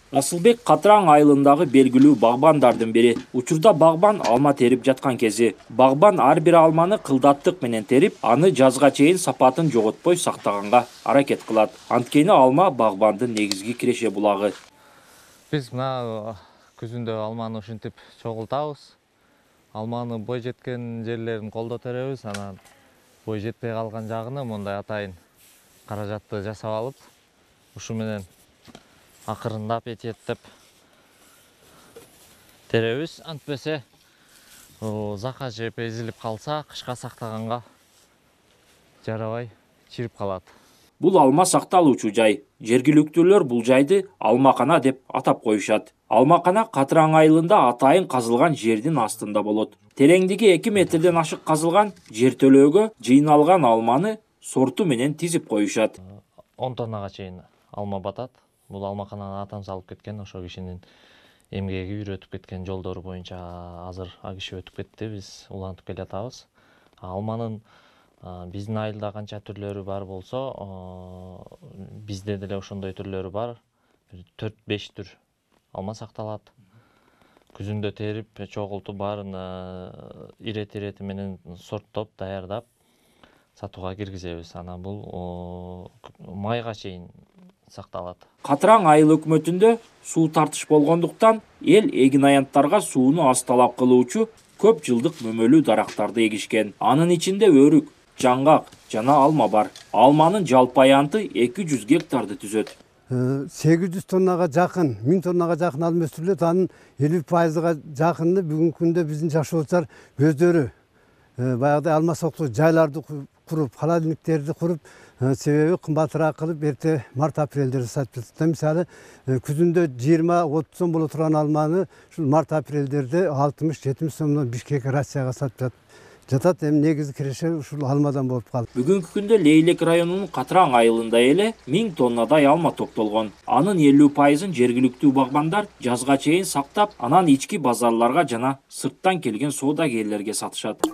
Асылбек Катыраң айылындагы белгилүү багбандардын бири. Учурда багбан алма терип жаткан кези. Багбан ар бир алманы кылдаттык менен терип, аны жазга чейин сапатын жоготпой сактаганга аракет кылат. Анткени алма багбандын негизги киреше булагы. Биз мына күзүндө алманы ушинтип чогултабыз. Алманы бой жеткен жерлерин колдо теребиз, анан бой жетпей калган жагына мондай атайын каражатты жасап алып, ушу менен акырындап этиеттеп теребиз. Антпесе зака жеп эзилип калса, кышка сактаганга жарабай чирип калат. Бул алма сакталуучу жай. Жергиликтүүлөр бул жайды алмакана деп атап коюшат. Алмакана Катыраң айылында атайын казылган жердин астында болот. Тереңдиги 2 метрден ашык казылган жертөлөөгө жыйналган алманы сорту менен тизип коюшат. 10 тоннага чейин алма батат. Бул алмакананы атам салып кеткен, ошо кишинин эмгеги үйрөтүп кеткен жолдору боюнча азыр ал киши өтүп кетти, биз улантып келатабыз. Алманын биздин айылда канча түрлөрү бар болсо, бизде деле ошондой түрлөрү бар. 4-5 түр алма сакталат. Күзүндө терип, чогултуп баарын ирети менен сорттоп, даярдап сатууга киргизебиз. Анан бул майга чейин сакталат. Катыраң айыл өкмөтүндө суу тартыш болгондуктан эл эгин аянттарга сууну аз талап кылуучу көп жылдык мөмөлүү дарактарды эгишкен. Анын ичинде өрүк, жаңгак жана алма бар. Алманын жалпы аянты 200 гектарды түзөт. 800 тоннага жакын, 1000 тоннага жакын алма өстүрүлөт. Анын 50%га жакыны бүгүнкү күндө биздин жашоочулар өздөрү баягыдай алма соктуу жайларды куруп, холодильниктерди куруп, себеби кымбатыраак кылып эрте март-апрелде сатып жатат. Мисалы, күзүндө 20-30 сом боло турган алманы ушул март-апрелдерде 60-70 сомдон Бишкек, Россияга сатып жатат. Эми негизги киреше ушул алмадан болуп калды. Бүгүнкү күндө Лейлек районунун Катыраң айылында эле 1000 тоннадай алма топтолгон. Анын 50%ын жергиликтүү багбандар жазга чейин сактап, анан ички базарларга жана сырттан келген соодагерлерге сатышат.